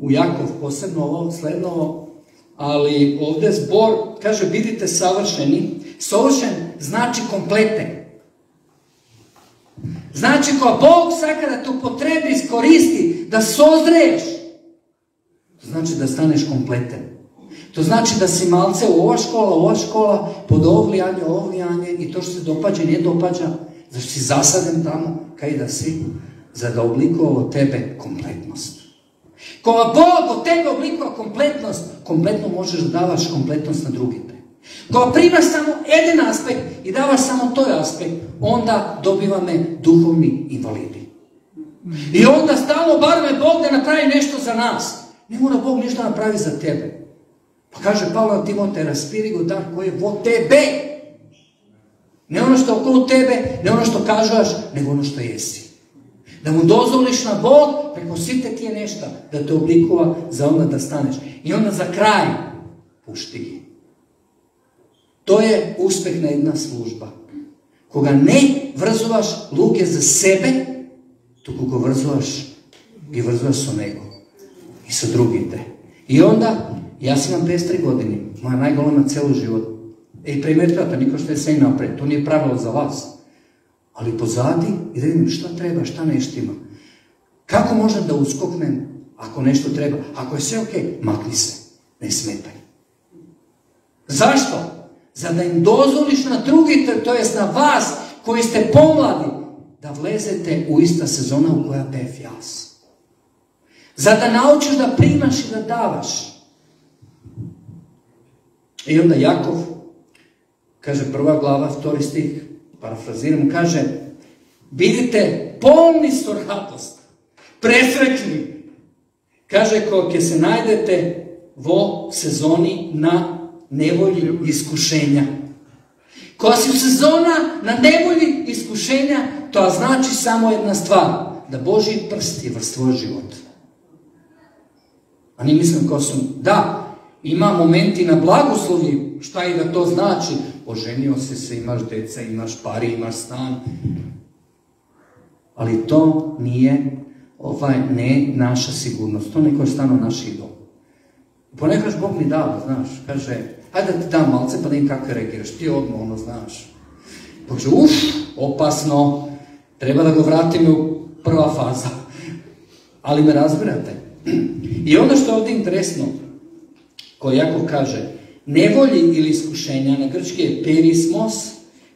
u Jakov posebno ovo, sledno ovo, ali ovdje zbor, kaže, vidite savršeni, savršen znači kompleten. Znači, ko Bog sada te upotrebi, iskoristi, da sozreješ, to znači da staneš kompleten. To znači da si malce ova škola, pod ovo vlijanje, i to što se dopađa, nije dopađa, zašto si zasaden tamo, kaj da si, za da oblikovao tebe kompletnost. Ko Bog od tebe oblikova kompletnost, kompletno možeš da davaš kompletnost na drugite. Ko primaš samo jedan aspekt i davaš samo toj aspekt, onda dobiva me duhovni invalidi. I onda stalno bar me Bog da napravi nešto za nas. Ne mora Bog ništa napravi za tebe. Pa kaže Pavle Timote, raspiri go dar koji je vo tebe. Ne ono što je okolo tebe, ne ono što kažeš, nego ono što jesi. Da mu dozvoliš na Bog, preko site ti je nešto, da te oblikova za onda da staneš. I onda za kraj, pušti gi. To je uspeh na jedna služba. Koga ne vrzovaš luke za sebe, to koga vrzovaš i vrzovaš sa nego. I sa drugite. I onda, ja sam imam 53 godine, moja najgolema celu život. Primetrata, niko što je sve napred, to nije pravilo za vas. Ali pozadi i da vidim šta treba, šta neštima. Kako možem da uskoknem ako nešto treba? Ako je sve ok, makni se, ne smetaj. Zašto? Za da im dozvoliš na drugi, to jest na vas koji ste pomladi, da vlezete u ista sezona u koja pef jas. Za da naučiš da primaš i da davaš. I onda Jakov, kaže 1. glava, 2. stih, parafraziram, kaže, budite polni su radost, presretni. Kaže, ko se najdete vo sezoni na nevolji iskušenja. Koja si u sezona na nevolji iskušenja, to znači samo jedna stvar, da Božji prst je vrst tvoj život. A ni mislim ko su, da, ima momenti na blagoslovi, šta i da to znači, oženio si se, imaš deca, imaš pari, imaš stan, ali to nije ne naša sigurnost, to neko je stano naš idol. Ponekaš Bog mi dao, znaš, kaže, hajde da ti dam malce pa da im kako reagiraš, ti odmah znaš. Kaže, opasno, treba da go vratim u prva faza. Ali me razbirate. I ono što je ovdje interesno, koji Jakov kaže, nevolji ili iskušenja, na grčki je perismos,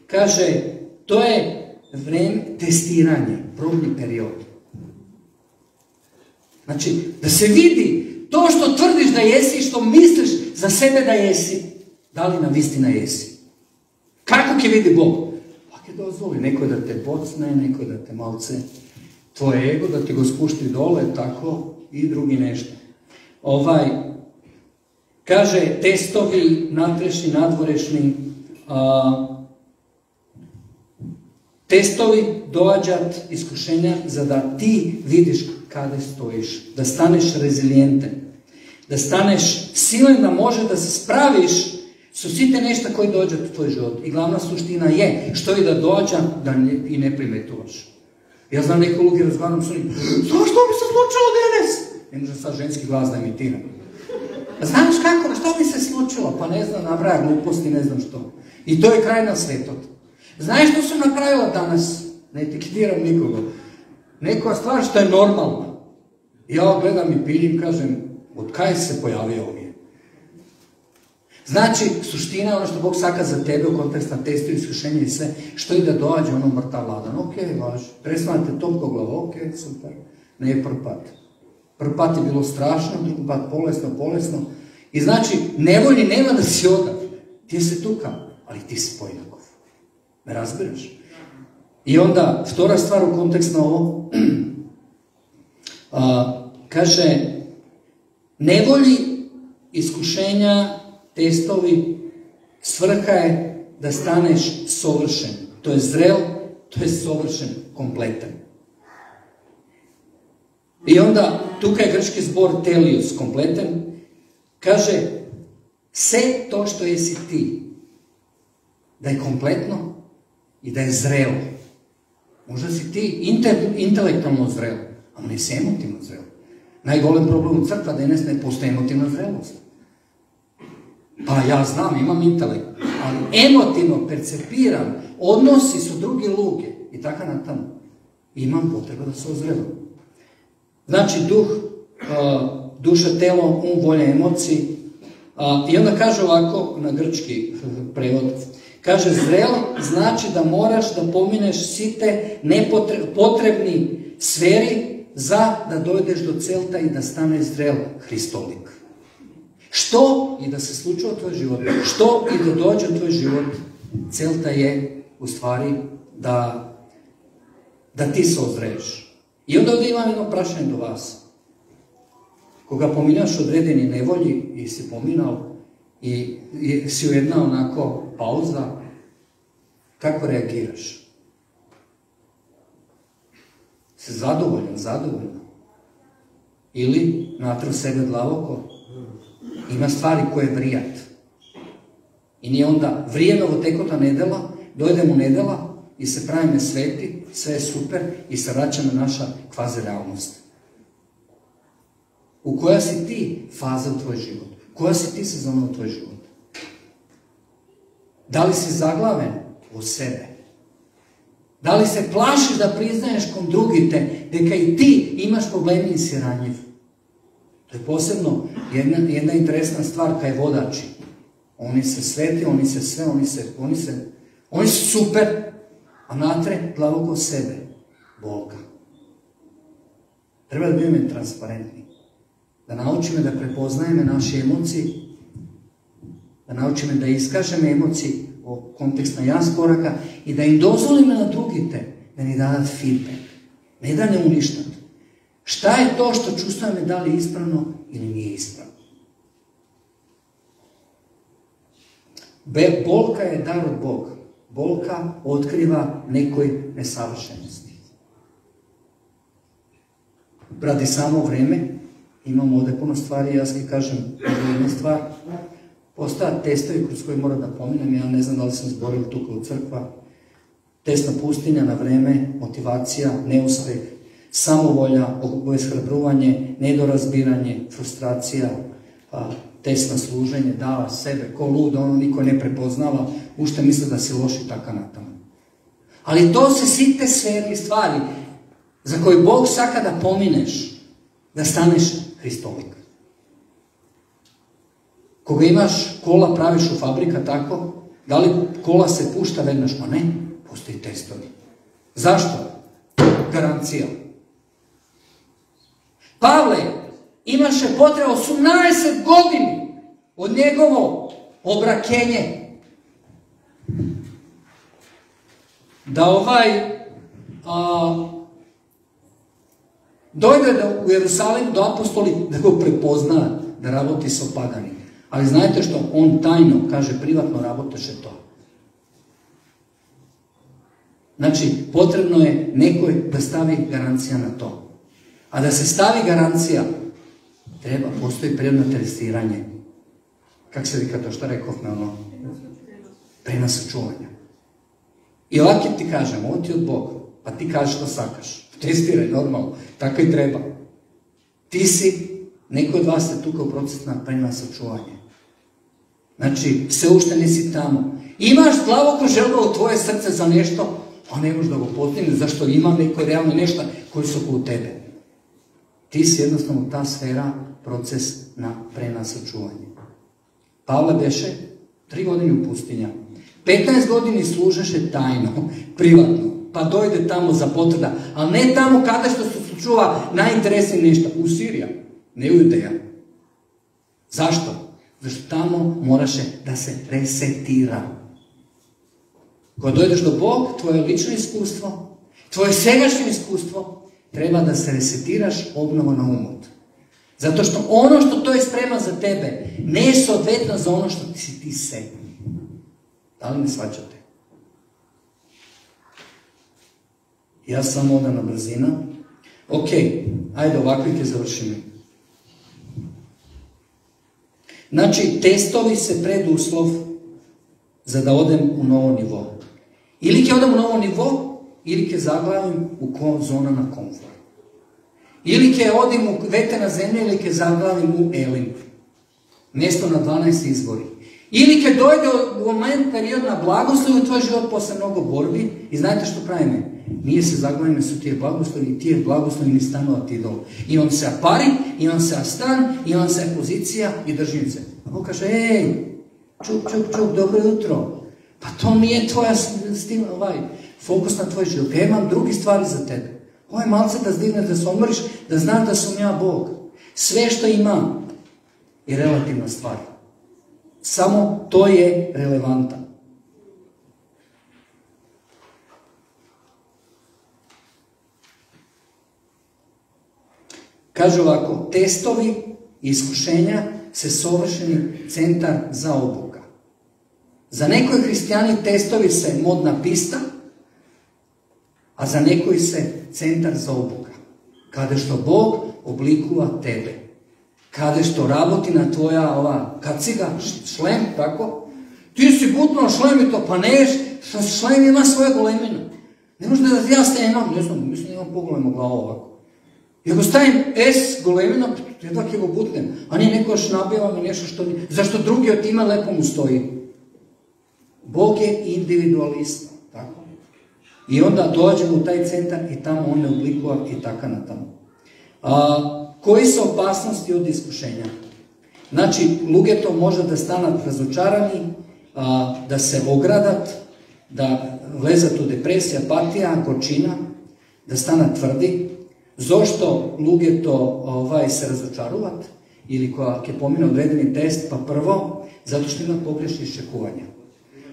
kaže, to je vreme testiranje, probni period. Znači, da se vidi to što tvrdiš da jesi, što misliš za sebe da jesi, da li nam istina jesi. Kako će vidi Bog? Pa je dozvoli, neko da te bocne, neko da te malce, tvoj ego, da ti go spušti dole, tako, i drugi nešto. Kaže, testovi, natrešni, nadvorešni, testovi dođat iskušenja za da ti vidiš kada stojiš, da staneš rezilijentan, da staneš silen da može da se spraviš su site nešto koji dođe u tvoj život. I glavna suština je što i da dođa da i ne primetuješ. Ja znam neko ljudi razgovaram s onim, što bi se slučilo danas? Ne može sad ženski glas da imitira. Znaš kako, što bi se slučilo? Pa ne znam, nabraja gluposti, ne znam što. I to je krajna svetot. Znaš što su napravila danas? Ne etiketiram nikoga. Neka stvar što je normalna. Ja gledam i piljim, kažem, od kaj se pojavio ovdje? Znači, suština je ono što Bog saka za tebe u kontekstu testu, iskušenja i sve, što i da dođe ono mrtav ladan. Ok, važi. Presvanite topko glavo, ok, super. Ne je prpat. Prpat je bilo strašno, drugi pat bolesno. I znači, nevolji nema da si odav. Ti se tukam, ali ti si pojednakov. Me razbiraš? I onda, vtora stvar u kontekstu na ovo, kaže, nevolji, iskušenja, testovi, svrha je da staneš sovršen. To je zrel, to je sovršen, kompletan. I onda, tukaj je grčki zbor telios, kompletan, kaže, sve to što jesi ti, da je kompletno i da je zrelo. Možda si ti intelektualno zrel, ali ne si emotivno zrel. Najgolem problem u crkva danas ne postoji emotivna zrelost. Pa ja znam, imam intelekt, ali emotivno percepiram, odnosi su drugi luke i tako na tamo. Imam potreba da se ozrelim. Znači duh, duša, telo, volja, emociji. I onda kaže ovako na grčki prevod, kaže zrel znači da moraš da pomineš site potrebni sferi za da dojdeš do celta i da stane zrel Hristolik. Što i da se slučuje tvoj život, što i da dođe u tvoj život, celta je u stvari da ti se ozreješ. I onda ovdje imam jedno prašanje do vas. Koga pominjaš odredeni nevolji i si pominao i si u jedna onako pauza, kako reagiraš? Si zadovoljan? Ili natrv sebe dlavoko? Ima stvari koje vrijat. I nije onda vrijeme tekota nedela, dojdemo nedela i se pravime sveti, sve je super i se vraća na naša kvazi realnost. U koja si ti faza u tvoj život? Koja si ti sezona u tvoj život? Da li si zaglaven u sebe? Da li se plašiš da priznaješ kom drugi te, deka i ti imaš problemi i si ranjiv? To je posebno jedna interesna stvar kaj vodači. Oni se sveti, oni se sve, oni su super, a natre glavo ko sebe, bolka. Treba da budemo transparentni. Da naučimo da prepoznajemo naše emocije, da naučimo da iskažemo emocije o kontekstna jas koraka i da im dozvolimo na drugite da ni dadat feedback. Ne da ne uništat. Šta je to što čuvstujemo da li je ispravno ili nije ispravno? Bolka je dar od Boga. Bolka otkriva nekoj nesavršenosti. Radi samo vreme, imamo ovdje puno stvari, ja ti kažem jedna stvar. Postoje testovi kroz koje moram da pominem, ja ne znam da li sam zborio tukao u crkva. Testna pustinja na vreme, motivacija, neuspeh, samovolja, obeshrabrovanje, nedorazbiranje, frustracija, test na služenje, dava sebe, ko lud, ono niko ne prepoznava, ušte misle da si loši taka na tamo. Ali to se site sferi stvari za koje Bog saka da pomineš, da staneš Hristolik. Koga imaš, kola praviš u fabrika tako, da li kola se pušta vednaš? Ma ne, postoji testovi. Zašto? Garancija. Pavle imaše potreba 18 godini od njegovo obrakenje da dojde u Jerusalim do apostoli da ga prepozna da raboti sa opaganim. Ali znajte što? On tajno, kaže, privatno raboteše to. Znači, potrebno je nekoj da stavi garancija na to. A da se stavi garancija, postoji prirodno testiranje. Kako se vika to, što rekao me ono? Prenos čuvanja. I ovako ti kažem, ovo ti od Boga, pa ti kažeš što sakaš. Testiraj, normalno, tako i treba. Ti si, neko od vas je tukao proces na prenos čuvanje. Znači, sve ušte nisi tamo. Imaš glavo želba u tvoje srce za nešto, a ne možeš da go postigneš, zašto ima neko realno nešto koji su oko tebe. Ti si jednostavno ta sfera, proces na prenasačuvanje. Pavle beše 3 godine u pustinja. 15 godini služeše tajno, privatno, pa dojde tamo za potvrda, ali ne tamo kada što se čuva najinteresnije nešto, u Sirija, ne u Judeja. Zašto? Zašto tamo moraše da se resetira. Kada dojdeš do Bog, tvoje lično iskustvo, tvoje segašnje iskustvo, treba da se resetiraš obnovo na umot. Zato što ono što to je sprema za tebe, ne je soodvetno za ono što si ti sebi. Da li me shvaćate? Ja sam odana brzina. Ok, ajde ovakvi te završimo. Znači, testovi se preduslov za da odem u novo nivo. Ili ke odem u novo nivo, ili ke zaglavim u zona na komfort. Ili ke odim u vetena zemlje, ili ke zaglavim u Elim. Mjesto na 12 izbori. Ili ke dojde u moment period na blagoslovu tvoj život posle mnogo borbi i znajte što pravime? Nije se zaglavime su tije blagoslovi i tije blagoslovi ni stanova ti dol. I on se apari, i on se stan, i on se pozicija i držim se. A Bog kaže, ej, čuk, dobro jutro. Pa to nije tvoja fokus na tvoj život. Ja imam drugi stvari za tebe. Ovo je malce da zdigneš, da se omoriš, da znaš da sam ja Bog. Sve što imam je relativna stvar. Samo to je relevantan. Kaže ovako, testovi i iskušenja se savršeni centar za obuka. Za nekoj hrišćani testovi se modna pista, a za nekoj se centar za obuka. Kada što Bog oblikuje tebe. Kada što raboti na tvoja kaciga, šlem, tako? Ti si butno šlem i to, pa neš, šlem ima svoje golemine. Ne možda da ja stavim, ne znam, mislim da imam pogledamo glavu ovako. I ako stavim S golemina, jedvak je go butnem, a nije neko šnabila me nešto što nije. Zašto drugi od tima lepo mu stoji? Bog je individualista, tako? I onda dođemo u taj centar i tamo on ne oblikuje i taka na tamo. Koji su opasnosti od iskušenja? Znači, lugeto može da stanat razočarani, da se ogradat, da lezat u depresija, apatija, gorčina, da stanat tvrdi. Zašto lugeto se razočarovat? Ili koja je pomina odredeni test, pa prvo, zato što ima pogrešno iščekuvanja.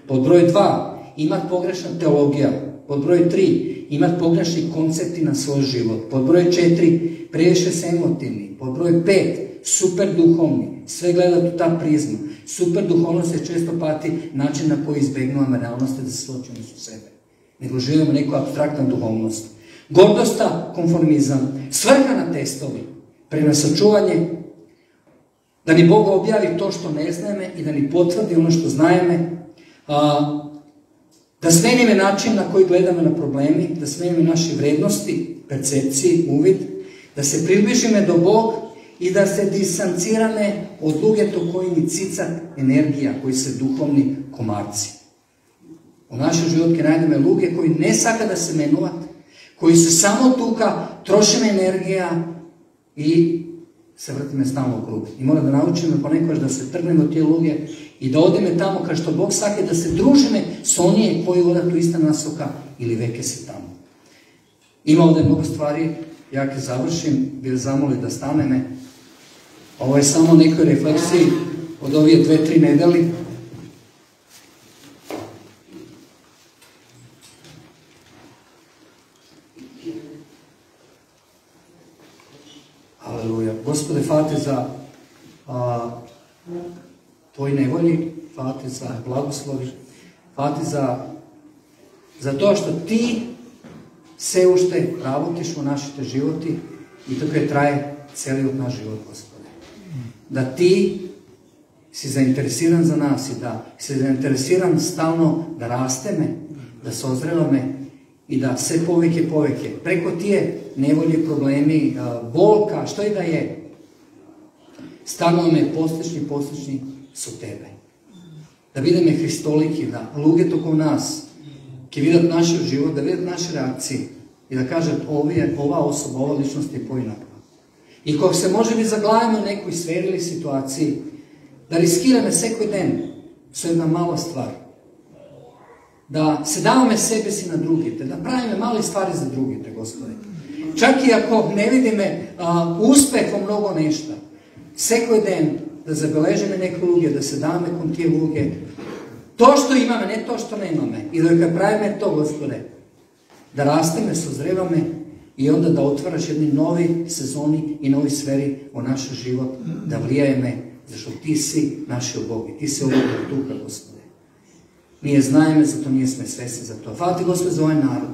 Pod broj 2, imat pogrešna teologija. Pod broj 3, imat pogrešni koncepti na svoj život. Pod broj 4, previše se emotivni. Pod broj 5, super duhovni. Sve gledat u ta prizma. Super duhovnost je često pati način na koji izbegnuvamo realnosti da se sločimo su sebe. Nego živimo neku apstraktnu duhovnost. Gordosta, konformizam, svrha na testovi, prenasačuvanje, da ni Bog objavi to što ne znajeme i da ni potvrdi ono što znajeme, da smenime način na koji gledamo na problemi, da smenime naše vrednosti, percepciji, uvid, da se približime do Bog i da se distancirame od lugeto koji ni cica energija, koji se duhovni komarci. U našoj životke najdeme luge koji ne saka da se menovat, koji se samo tuka, trošime energija i se vrtime stalno u krug. I mora da naučimo ponekoć da se trgnemo od tije luge i da odeme tamo kao što Bog sake, da se družime s onije koji voda tu ista nasoka ili veke se tamo. Ima ovdje mnogo stvari, ja kad završim, bih zamoli da staneme. Ovo je samo nekoj refleksiji od ovije 2-3 nedeli. Aleluja. Gospode, hvala ti za tvoj nevolji, hvala ti za blagoslovi, hvala ti za to što ti se ušte pravotiš u našite životi i tako je traje cijeli naš život, Gospode. Da ti si zainteresiran za nas i da si zainteresiran stalno da rasteme, da sozrevame i da sve poveke, preko tije nevolje, problemi, bolka, što i da je, stanove postični su tebe. Da vidime Hristoliki, da luge toko nas, ki vidat naš život, da vidat naše reakcije i da kaže ova osoba, ova ličnost je poinakva. I kako se može biti zaglavimo u nekoj sferi ili situaciji, da riskirame sekoj den, su jedna mala stvar. Da se davame sebe si na drugite, da pravime mali stvari za drugite, Gospode. Čak i ako ne vidime uspeh u mnogo nešto, sekoj den da zabeležime neke luge, da se dame kom tije luge, to što imame, ne to što nemame. I da kad pravime to, Gospode, da rasteme, sozrevame i onda da otvaraš jedni novi sezoni i novi sferi u naš život, da vlijajeme, zašto ti si naši Bog i ti si ovog duha, Gospode. Nije znajeme, zato nije sme svesni za to. Hvala ti, Gospode, za ovaj narod.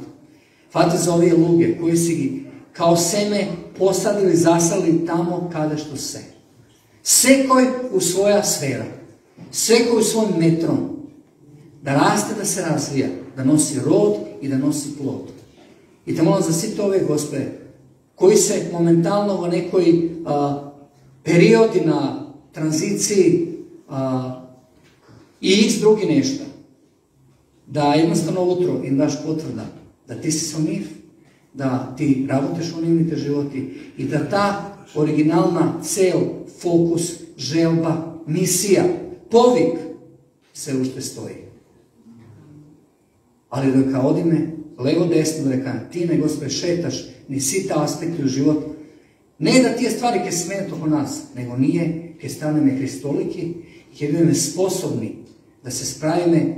Hvala ti za ove luge koji si kao seme posadili, zasadili tamo kada što se. Sekoj u svoja sfera, sekoj u svoj metron, da raste, da se razvija, da nosi rod i da nosi plod. I te molim za svi ove, Gospode, koji se momentalno u nekoj periodi na tranziciji i x drugi nešto, da jednostavno utro im daš potvrda da ti si sam njih, da ti raboteš u njimite životi i da ta originalna cel, fokus, želba, misija, povik se ušte stoji. Ali da kao odime levo desno, da kao ti ne, Gospode, šetaš ni sita aspekti u život, ne da tije stvari ke smene oko nas, nego nije ke staneme Hristoliki i ke budeme sposobni da se spravime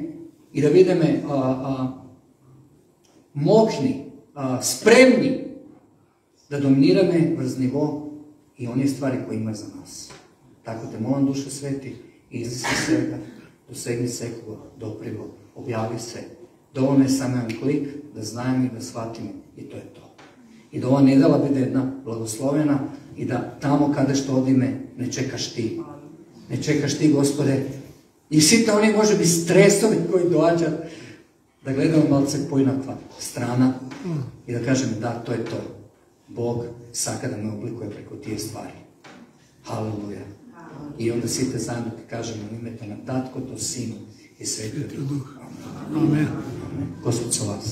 i da vidime moćni, spremni da dominirame vrz nivo i one stvari koje ima za nas. Tako te molim, Duše Sveti, izlisi svega, dosegni seklo, doprivo, objavi se. Dovoljno je samo jedan klik da znajem i da shvatimo i to je to. I da ova nedela bude jedna blagoslovena i da tamo kada što odime ne čekaš ti. Ne čekaš ti, Gospode. I sita oni može biti stresovi koji dođa da gledamo malce poinakva strana i da kažem da, to je to. Bog saka da me oblikuje preko tije stvari. Haleluja. I onda svi zajedno kažemo imete na Tatko, to Sinu i Sveti Duh. Amen. Gospod sa vas.